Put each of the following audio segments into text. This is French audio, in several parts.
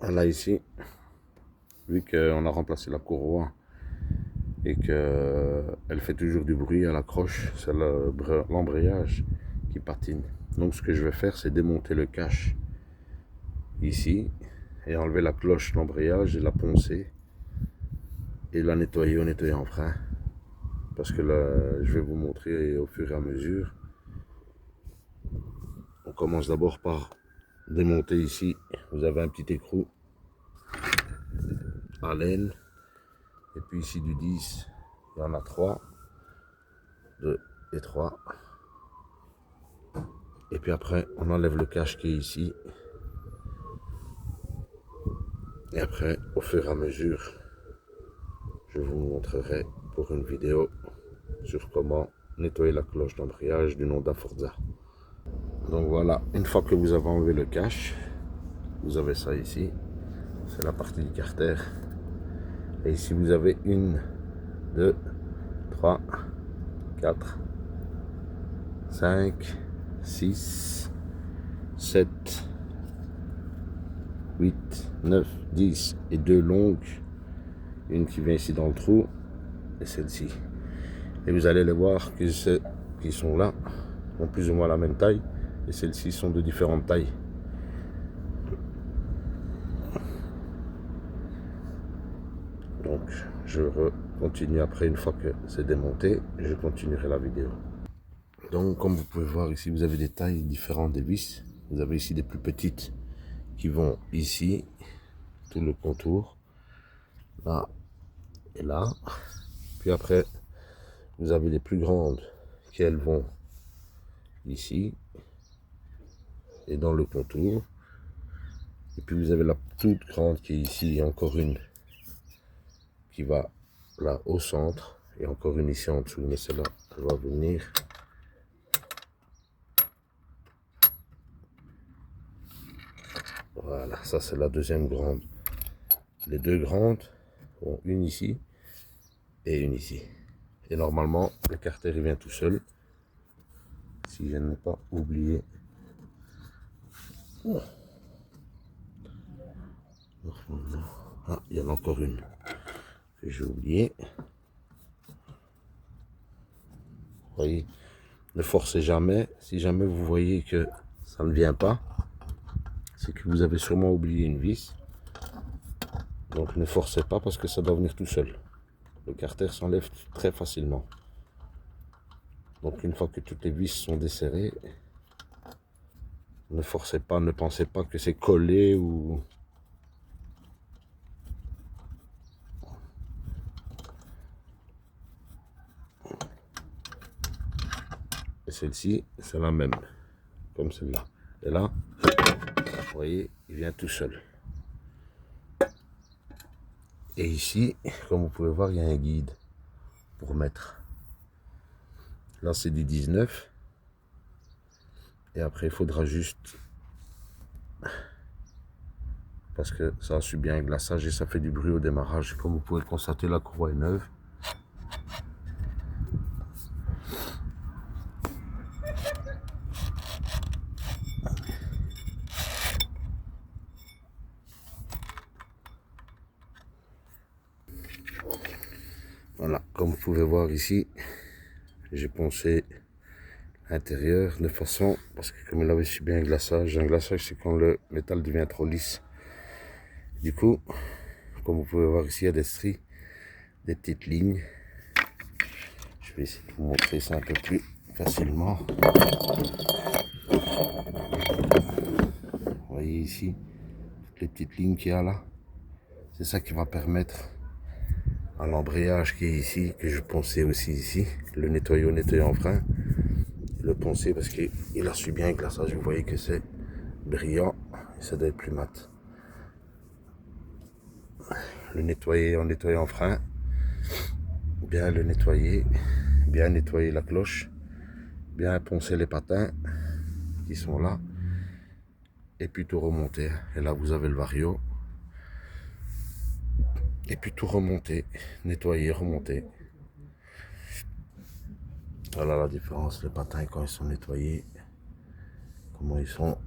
Là ici, vu qu'on a remplacé la courroie et qu'elle fait toujours du bruit à l'accroche, c'est l'embrayage qui patine. Donc ce que je vais faire, c'est démonter le cache ici et enlever la cloche d'embrayage et la poncer et la nettoyer au nettoyant frein. Parce que là, je vais vous montrer au fur et à mesure. On commence d'abord par démonter ici. Vous avez un petit écrou à laine. Et puis ici du 10, il y en a 3. 2 et 3. Et puis après, on enlève le cache qui est ici. Et après, au fur et à mesure, je vous montrerai pour une vidéo sur comment nettoyer la cloche d'embrayage d'une Honda Forza. Donc voilà, une fois que vous avez enlevé le cache, vous avez ça ici. C'est la partie du carter. Et ici, vous avez 1, 2, 3, 4, 5, 6, 7, 8, 9, 10 et 2 longues. Une qui vient ici dans le trou et celle-ci. Et vous allez les voir que ceux qui sont là ont plus ou moins la même taille et celles-ci sont de différentes tailles. Donc je continue après, une fois que c'est démonté, je continuerai la vidéo. Donc comme vous pouvez voir ici, vous avez des tailles différentes des vis. Vous avez ici des plus petites qui vont ici, tout le contour, là et là. Puis après, vous avez les plus grandes qui elles vont ici et dans le contour. Et puis vous avez la toute grande qui est ici, et encore une qui va là au centre, et encore une ici en dessous, mais celle-là, elle va venir. Voilà, ça c'est la deuxième grande. Les deux grandes ont une ici et une ici. Et normalement, le carter il vient tout seul. Si je n'ai pas oublié. Ah, il y en a encore une que j'ai oublié. Vous voyez, ne forcez jamais. Si jamais vous voyez que ça ne vient pas, c'est que vous avez sûrement oublié une vis. Donc ne forcez pas parce que ça doit venir tout seul. Le carter s'enlève très facilement. Donc une fois que toutes les vis sont desserrées, ne forcez pas, ne pensez pas que c'est collé ou... Et celle-ci, c'est la même, comme celle-là. Et là, vous voyez, il vient tout seul. Et ici, comme vous pouvez voir, il y a un guide pour mettre. Là, c'est du 19. Et après, il faudra juste... Parce que ça a subi un glaçage et ça fait du bruit au démarrage. Comme vous pouvez le constater, la courroie est neuve. Voilà, comme vous pouvez voir ici, j'ai poncé l'intérieur de façon, parce que comme il avait subi un glaçage c'est quand le métal devient trop lisse. Du coup, comme vous pouvez voir ici, il y a des stries, des petites lignes. Je vais essayer de vous montrer ça un peu plus facilement. Vous voyez ici, toutes les petites lignes qu'il y a là. C'est ça qui va permettre à l'embrayage qui est ici, que je ponçais aussi ici, le nettoyer au nettoyant frein. Le poncer parce qu'il a subi un glaçage. Vous voyez que c'est brillant et ça doit être plus mat. Le nettoyer en nettoyant frein, bien le nettoyer, bien nettoyer la cloche, bien poncer les patins qui sont là et puis tout remonter. Et là vous avez le vario et puis tout remonter, nettoyer, remonter. Voilà la différence, les patins quand ils sont nettoyés, comment ils sont,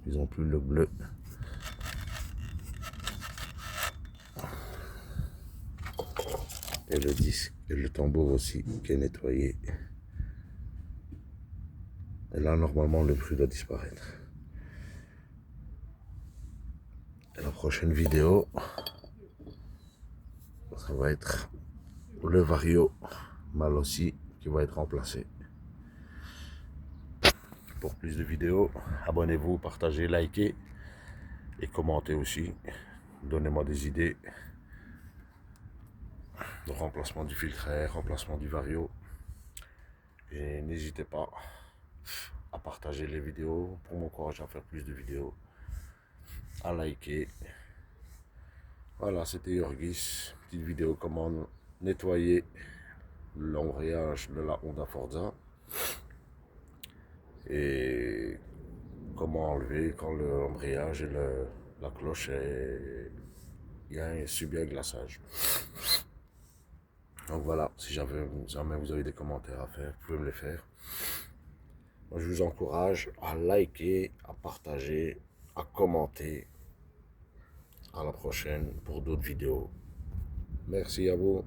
ils ont plus le bleu. Et le disque et le tambour aussi qui est nettoyé. Et là, normalement, le bruit doit disparaître. Et la prochaine vidéo, ça va être le Vario mal aussi qui va être remplacé. Pour plus de vidéos, abonnez-vous, partagez, likez et commentez aussi. Donnez-moi des idées de remplacement du filtre à air, remplacement du Vario. Et n'hésitez pas à partager les vidéos pour m'encourager à faire plus de vidéos, à liker. Voilà, c'était Yorgis, petite vidéo comment nettoyer l'embrayage de la Honda Forza et comment enlever quand l'embrayage et la cloche subi un glaçage. Donc voilà, si jamais vous avez des commentaires à faire, vous pouvez me les faire. Moi, je vous encourage à liker, à partager, à commenter. À la prochaine pour d'autres vidéos. Merci à vous.